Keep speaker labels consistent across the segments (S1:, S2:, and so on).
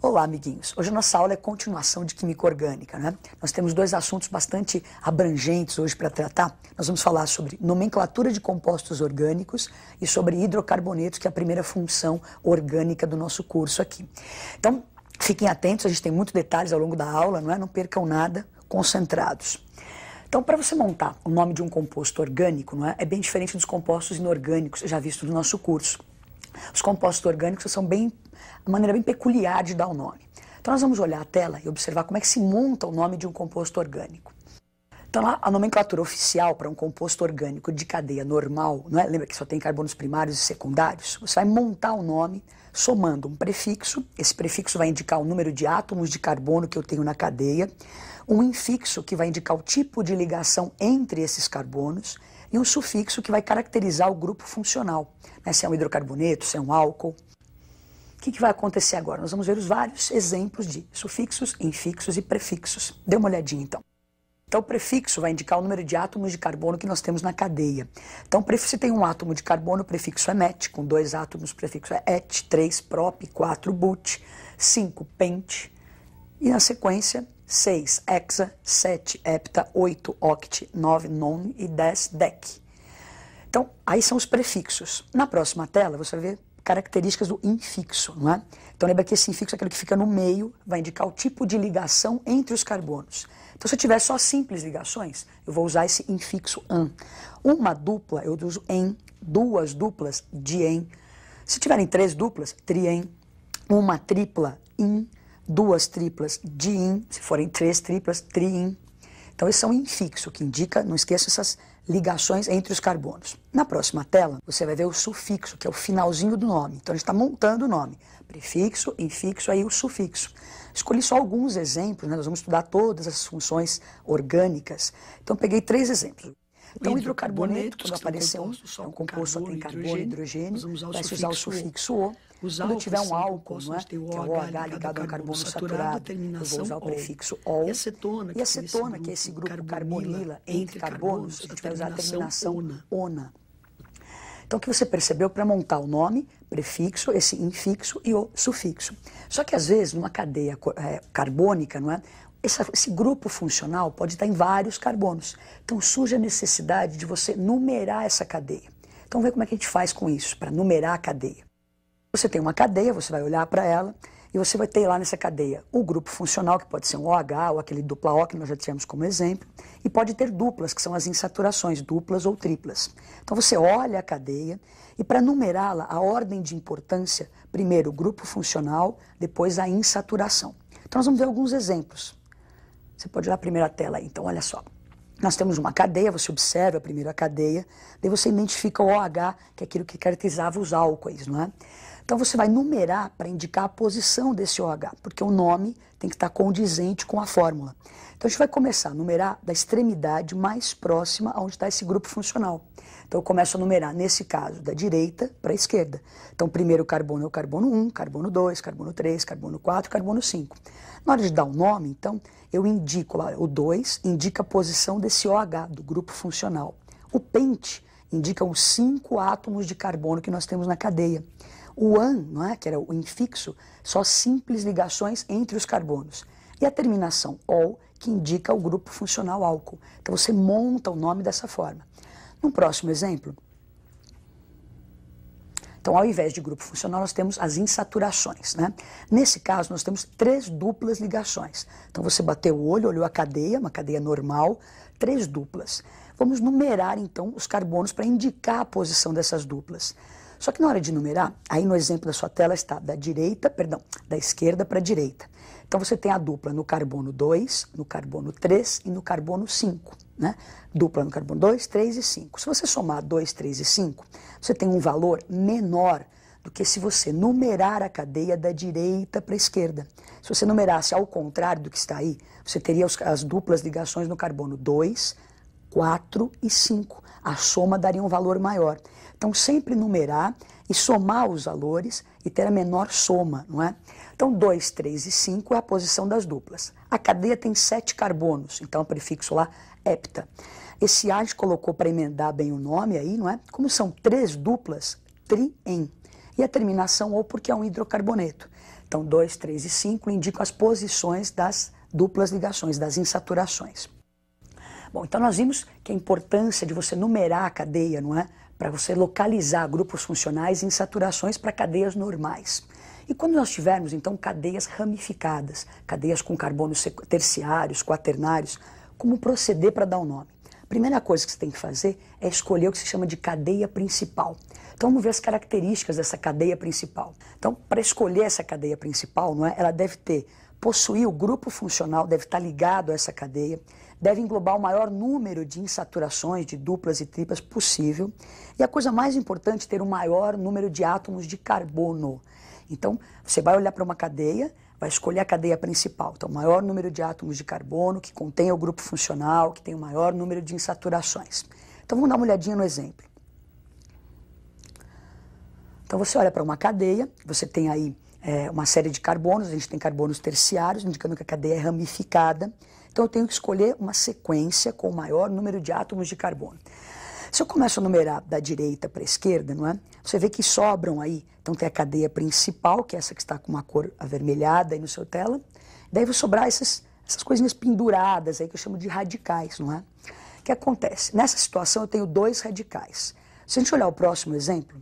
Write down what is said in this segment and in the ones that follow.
S1: Olá, amiguinhos. Hoje a nossa aula é continuação de Química Orgânica, né? Nós temos dois assuntos bastante abrangentes hoje para tratar. Nós vamos falar sobre nomenclatura de compostos orgânicos e sobre hidrocarbonetos, que é a primeira função orgânica do nosso curso aqui. Então, fiquem atentos, a gente tem muitos detalhes ao longo da aula, não é? Não percam nada, concentrados. Então, para você montar o nome de um composto orgânico, não é? É bem diferente dos compostos inorgânicos já vistos no nosso curso. Os compostos orgânicos são uma maneira bem peculiar de dar o nome. Então nós vamos olhar a tela e observar como é que se monta o nome de um composto orgânico. Então lá, a nomenclatura oficial para um composto orgânico de cadeia normal, não é? Lembra que só tem carbonos primários e secundários? Você vai montar o nome somando um prefixo, esse prefixo vai indicar o número de átomos de carbono que eu tenho na cadeia, um infixo que vai indicar o tipo de ligação entre esses carbonos, e um sufixo que vai caracterizar o grupo funcional, né? Se é um hidrocarboneto, se é um álcool. O que vai acontecer agora? Nós vamos ver os vários exemplos de sufixos, infixos e prefixos. Dê uma olhadinha então. Então o prefixo vai indicar o número de átomos de carbono que nós temos na cadeia. Então se tem um átomo de carbono, o prefixo é met, com 2 átomos, o prefixo é et, 3 prop, 4 but, 5 pent, e na sequência 6 hexa, 7 hepta, 8 oct, 9 non e 10 dec. Então, aí são os prefixos. Na próxima tela, você vai ver características do infixo, não é? Então, lembra que esse infixo é aquele que fica no meio, vai indicar o tipo de ligação entre os carbonos. Então, se eu tiver só simples ligações, eu vou usar esse infixo an. Uma dupla, eu uso en. Duas duplas, dien. Se tiverem 3 duplas, trien. Uma tripla, in. 2 triplas, diin. Se forem 3 triplas, triin. Então, esse é um infixo que indica, não esqueça, essas ligações entre os carbonos. Na próxima tela, você vai ver o sufixo, que é o finalzinho do nome. Então, a gente está montando o nome. Prefixo, infixo, aí o sufixo. Escolhi só alguns exemplos, né? Nós vamos estudar todas as funções orgânicas. Então, peguei 3 exemplos. Então, o hidrocarboneto, quando aparecer um composto só tem carbono e hidrogênio, vai se usar o sufixo O. Quando tiver um álcool, não é? Que é o OH ligado ao carbono saturado, eu vou usar o prefixo OL. E acetona, que é esse grupo carbonila entre carbonos, a gente vai usar a terminação ONA. Então, o que você percebeu para montar o nome, prefixo, esse infixo e o sufixo. Só que, às vezes, numa cadeia carbônica, não é? Esse grupo funcional pode estar em vários carbonos. Então, surge a necessidade de você numerar essa cadeia. Então, vamos ver como é que a gente faz com isso, para numerar a cadeia. Você tem uma cadeia, você vai olhar para ela e você vai ter lá nessa cadeia o grupo funcional, que pode ser um OH ou aquele dupla O que nós já tivemos como exemplo, e pode ter duplas, que são as insaturações, duplas ou triplas. Então você olha a cadeia e para numerá-la, a ordem de importância, primeiro o grupo funcional, depois a insaturação. Então nós vamos ver alguns exemplos. Você pode olhar a primeira tela aí, então olha só. Nós temos uma cadeia, você observa a primeira cadeia, daí você identifica o OH, que é aquilo que caracterizava os álcoois, não é? Então você vai numerar para indicar a posição desse OH, porque o nome tem que estar condizente com a fórmula. Então a gente vai começar a numerar da extremidade mais próxima aonde está esse grupo funcional. Então eu começo a numerar, nesse caso, da direita para a esquerda. Então o primeiro carbono é o carbono 1, carbono 2, carbono 3, carbono 4, carbono 5. Na hora de dar o nome, então, eu indico lá, o 2 indica a posição desse OH, do grupo funcional. O pent indica os 5 átomos de carbono que nós temos na cadeia. O an, não é, que era o infixo, só simples ligações entre os carbonos. E a terminação ol, que indica o grupo funcional álcool. Então você monta o nome dessa forma. No próximo exemplo, então ao invés de grupo funcional nós temos as insaturações, né? Nesse caso nós temos 3 duplas ligações. Então você bateu o olho, olhou a cadeia, uma cadeia normal, 3 duplas. Vamos numerar então os carbonos para indicar a posição dessas duplas. Só que na hora de numerar, aí no exemplo da sua tela está da esquerda para a direita. Então você tem a dupla no carbono 2, no carbono 3 e no carbono 5, né? Dupla no carbono 2, 3 e 5. Se você somar 2, 3 e 5, você tem um valor menor do que se você numerar a cadeia da direita para a esquerda. Se você numerasse ao contrário do que está aí, você teria as duplas ligações no carbono 2, 4 e 5. A soma daria um valor maior. Então, sempre numerar e somar os valores e ter a menor soma, não é? Então, 2, 3 e 5 é a posição das duplas. A cadeia tem 7 carbonos, então o prefixo lá, hepta. Esse A a gente colocou para emendar bem o nome aí, não é? Como são 3 duplas, trien. E a terminação ou porque é um hidrocarboneto. Então, 2, 3 e 5 indicam as posições das duplas ligações, das insaturações. Bom, então nós vimos que a importância de você numerar a cadeia, não é? Para você localizar grupos funcionais e insaturações para cadeias normais. E quando nós tivermos, então, cadeias ramificadas, cadeias com carbonos terciários, quaternários, como proceder para dar um nome? A primeira coisa que você tem que fazer é escolher o que se chama de cadeia principal. Então vamos ver as características dessa cadeia principal. Então, para escolher essa cadeia principal, não é? Ela deve possuir o grupo funcional, deve estar ligado a essa cadeia, deve englobar o maior número de insaturações, de duplas e triplas possível, e a coisa mais importante, ter o maior número de átomos de carbono. Então, você vai olhar para uma cadeia, vai escolher a cadeia principal. Então, o maior número de átomos de carbono, que contém o grupo funcional, que tem o maior número de insaturações. Então, vamos dar uma olhadinha no exemplo. Então, você olha para uma cadeia, você tem aí uma série de carbonos, a gente tem carbonos terciários, indicando que a cadeia é ramificada. Então, eu tenho que escolher uma sequência com o maior número de átomos de carbono. Se eu começo a numerar da direita para a esquerda, não é? Você vê que sobram aí, então tem a cadeia principal, que é essa que está com uma cor avermelhada aí no seu tela, daí vai sobrar essas coisinhas penduradas aí que eu chamo de radicais, não é? O que acontece? Nessa situação eu tenho 2 radicais. Se a gente olhar o próximo exemplo,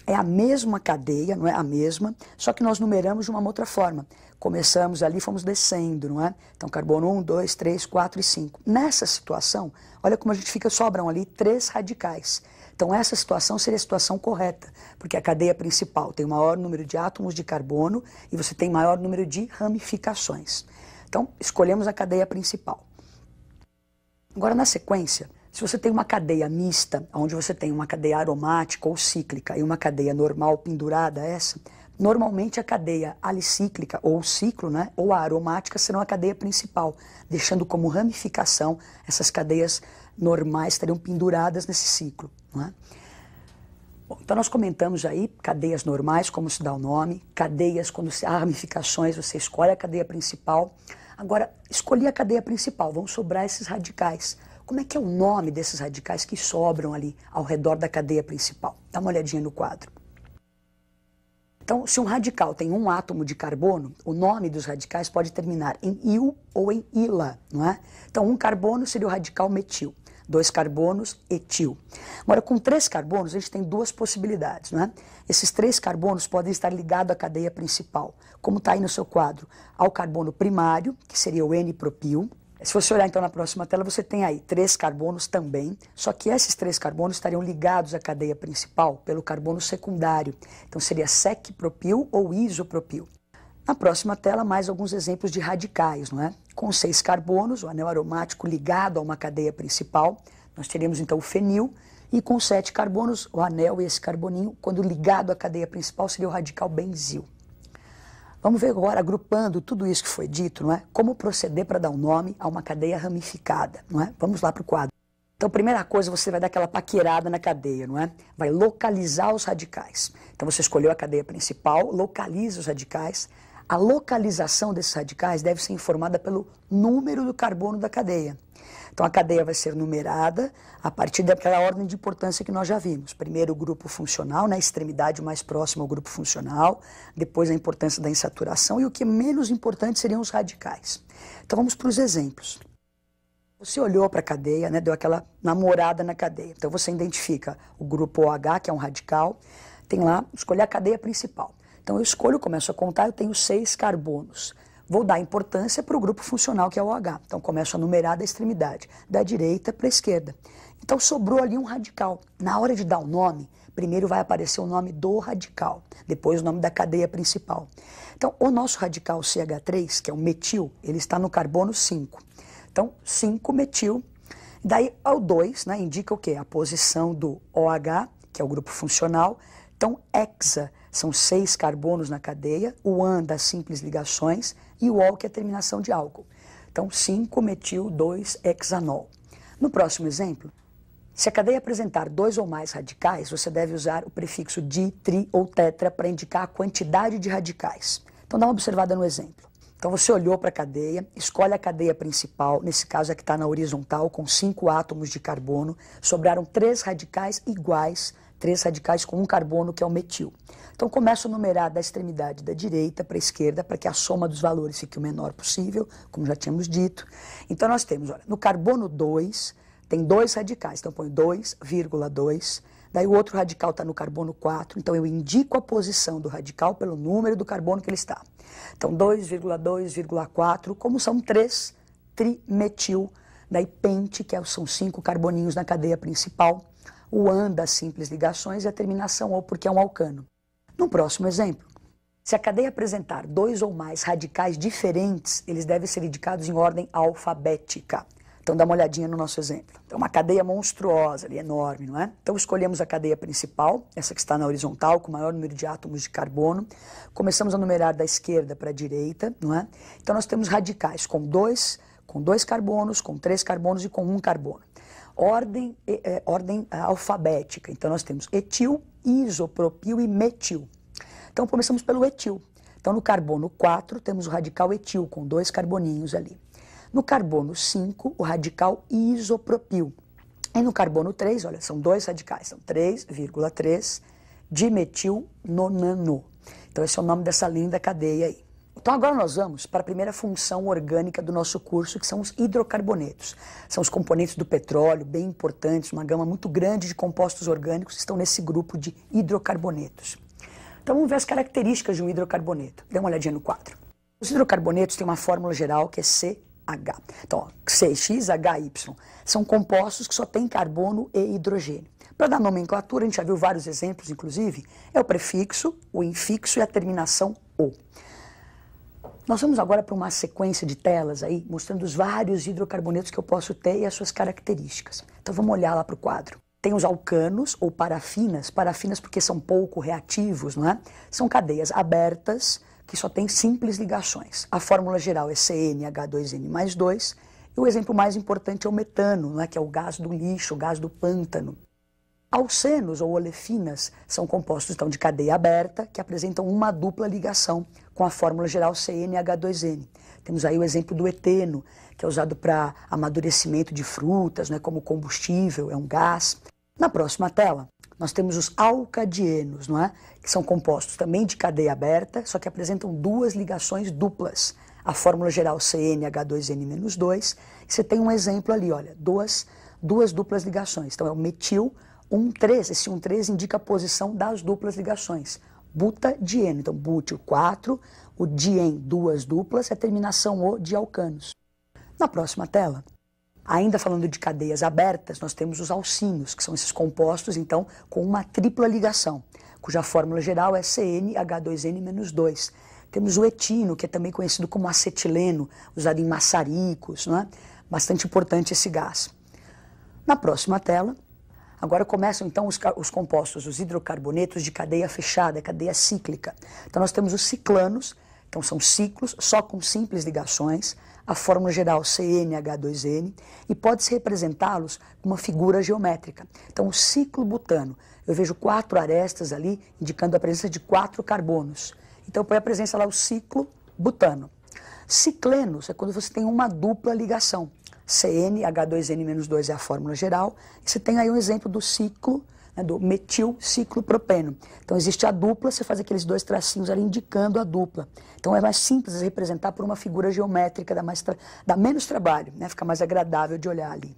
S1: é a mesma cadeia, não é a mesma, só que nós numeramos de uma outra forma. Começamos ali, fomos descendo, não é? Então, carbono 1, 2, 3, 4 e 5. Nessa situação, olha como a gente fica, sobram ali 3 radicais. Então, essa situação seria a situação correta, porque a cadeia principal tem o maior número de átomos de carbono e você tem maior número de ramificações. Então, escolhemos a cadeia principal. Agora, na sequência, se você tem uma cadeia mista, onde você tem uma cadeia aromática ou cíclica e uma cadeia normal pendurada a essa, normalmente a cadeia alicíclica ou o ciclo, né, ou a aromática serão a cadeia principal, deixando como ramificação essas cadeias normais estariam penduradas nesse ciclo. Não é? Bom, então nós comentamos aí cadeias normais, como se dá o nome, cadeias, quando há ramificações, você escolhe a cadeia principal. Agora, escolhi a cadeia principal, vão sobrar esses radicais. Como é que é o nome desses radicais que sobram ali ao redor da cadeia principal? Dá uma olhadinha no quadro. Então, se um radical tem um átomo de carbono, o nome dos radicais pode terminar em il ou em ila, não é? Então, um carbono seria o radical metil, 2 carbonos, etil. Agora, com 3 carbonos, a gente tem 2 possibilidades, não é? Esses 3 carbonos podem estar ligados à cadeia principal, como está aí no seu quadro, ao carbono primário, que seria o N-propil. Se você olhar então na próxima tela, você tem aí 3 carbonos também, só que esses 3 carbonos estariam ligados à cadeia principal pelo carbono secundário. Então seria sec-propil ou isopropil. Na próxima tela, mais alguns exemplos de radicais, não é? Com 6 carbonos, o anel aromático ligado a uma cadeia principal, nós teríamos então o fenil, e com 7 carbonos, o anel e esse carboninho, quando ligado à cadeia principal, seria o radical benzil. Vamos ver agora, agrupando tudo isso que foi dito, não é? Como proceder para dar um nome a uma cadeia ramificada, não é? Vamos lá para o quadro. Então, primeira coisa, você vai dar aquela paquerada na cadeia, não é? Vai localizar os radicais. Então, você escolheu a cadeia principal, localiza os radicais. A localização desses radicais deve ser informada pelo número do carbono da cadeia. Então, a cadeia vai ser numerada a partir daquela ordem de importância que nós já vimos. Primeiro, o grupo funcional, na extremidade mais próxima ao grupo funcional, depois a importância da insaturação e o que é menos importante seriam os radicais. Então, vamos para os exemplos. Você olhou para a cadeia, né, deu aquela namorada na cadeia. Então, você identifica o grupo OH, que é um radical, tem lá, escolher a cadeia principal. Então, eu escolho, começo a contar, eu tenho 6 carbonos. Vou dar importância para o grupo funcional, que é o OH. Então, começo a numerar da extremidade, da direita para a esquerda. Então, sobrou ali um radical. Na hora de dar o nome, primeiro vai aparecer o nome do radical, depois o nome da cadeia principal. Então, o nosso radical CH3, que é o metil, ele está no carbono 5. Então, 5-metil. Daí, o 2, né, indica o quê? A posição do OH, que é o grupo funcional. Então, hexa, são 6 carbonos na cadeia, o AN das simples ligações e o ol, que é a terminação de álcool. Então, 5-metil-2-hexanol. No próximo exemplo, se a cadeia apresentar 2 ou mais radicais, você deve usar o prefixo di, tri ou tetra para indicar a quantidade de radicais. Então, dá uma observada no exemplo. Então você olhou para a cadeia, escolhe a cadeia principal, nesse caso é que está na horizontal, com 5 átomos de carbono, sobraram 3 radicais iguais, 3 radicais com um carbono, que é o metil. Então começo a numerar da extremidade da direita para a esquerda, para que a soma dos valores fique o menor possível, como já tínhamos dito. Então nós temos, olha, no carbono 2, tem 2 radicais, então eu ponho 2,2. Daí o outro radical está no carbono 4, então eu indico a posição do radical pelo número do carbono que ele está. Então 2,2,4, como são 3 trimetil, daí pente, que são 5 carboninhos na cadeia principal, o AN das simples ligações e a terminação O, porque é um alcano. No próximo exemplo, se a cadeia apresentar 2 ou mais radicais diferentes, eles devem ser indicados em ordem alfabética. Então dá uma olhadinha no nosso exemplo. Então uma cadeia monstruosa ali, enorme, não é? Então escolhemos a cadeia principal, essa que está na horizontal, com o maior número de átomos de carbono. Começamos a numerar da esquerda para a direita, não é? Então nós temos radicais com 2 carbonos, com 3 carbonos e com 1 carbono. Ordem alfabética. Então nós temos etil, isopropil e metil. Então começamos pelo etil. Então no carbono 4 temos o radical etil, com 2 carboninhos ali. No carbono 5, o radical isopropil. E no carbono 3, olha, são 2 radicais, são 3,3 dimetilnonano. Então esse é o nome dessa linda cadeia aí. Então agora nós vamos para a primeira função orgânica do nosso curso, que são os hidrocarbonetos. São os componentes do petróleo, bem importantes, uma gama muito grande de compostos orgânicos que estão nesse grupo de hidrocarbonetos. Então vamos ver as características de um hidrocarboneto. Dê uma olhadinha no quadro. Os hidrocarbonetos têm uma fórmula geral que é CH. Então, ó, CXHY são compostos que só têm carbono e hidrogênio. Para dar nomenclatura, a gente já viu vários exemplos, inclusive, é o prefixo, o infixo e a terminação O. Nós vamos agora para uma sequência de telas aí, mostrando os vários hidrocarbonetos que eu posso ter e as suas características. Então vamos olhar lá para o quadro. Tem os alcanos ou parafinas porque são pouco reativos, não é? São cadeias abertas, que só tem simples ligações. A fórmula geral é CnH2n mais 2, e o exemplo mais importante é o metano, não é? Que é o gás do lixo, o gás do pântano. Alcenos ou olefinas são compostos então, de cadeia aberta, que apresentam uma dupla ligação, com a fórmula geral CnH2n. Temos aí o exemplo do eteno, que é usado para amadurecimento de frutas, né? Como combustível, é um gás. Na próxima tela, nós temos os alcadienos, não é? Que são compostos também de cadeia aberta, só que apresentam 2 ligações duplas. A fórmula geral CnH2n-2, e você tem um exemplo ali, olha, duas duplas ligações. Então é o metil 1,3, esse 1,3 indica a posição das duplas ligações. Butadieno, então bútil 4, o dien 2 duplas, e a terminação O de alcanos. Na próxima tela, ainda falando de cadeias abertas, nós temos os alcinos, que são esses compostos, então, com uma tripla ligação, cuja fórmula geral é CnH2n-2. Temos o etino, que é também conhecido como acetileno, usado em maçaricos, não é? Bastante importante esse gás. Na próxima tela, agora começam então os compostos, os hidrocarbonetos de cadeia fechada, cadeia cíclica. Então nós temos os ciclanos, então são ciclos só com simples ligações, a fórmula geral CnH2n, e pode-se representá-los com uma figura geométrica. Então o ciclo butano, eu vejo 4 arestas ali, indicando a presença de 4 carbonos. Então põe a presença lá o ciclo butano. Ciclenos é quando você tem uma dupla ligação. CnH2n-2 é a fórmula geral, e você tem aí um exemplo do ciclo, né, do metilciclopropeno. Então existe a dupla, você faz aqueles 2 tracinhos ali indicando a dupla. Então é mais simples de representar por uma figura geométrica, dá menos trabalho, né, fica mais agradável de olhar ali.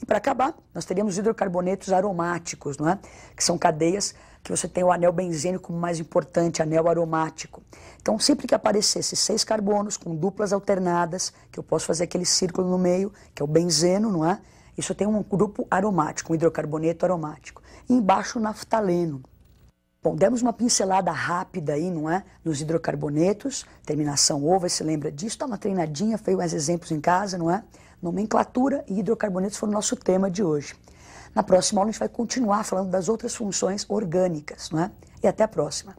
S1: E para acabar, nós teríamos hidrocarbonetos aromáticos, não é? Que são cadeias que você tem o anel benzênico como mais importante, anel aromático. Então, sempre que aparecesse 6 carbonos com duplas alternadas, que eu posso fazer aquele círculo no meio, que é o benzeno, não é? Isso tem um grupo aromático, um hidrocarboneto aromático. E embaixo o naftaleno. Bom, demos uma pincelada rápida aí, não é? Nos hidrocarbonetos, terminação O, você se lembra disso, dá uma treinadinha, fez mais exemplos em casa, não é? Nomenclatura e hidrocarbonetos foram o nosso tema de hoje. Na próxima aula a gente vai continuar falando das outras funções orgânicas, não é? E até a próxima.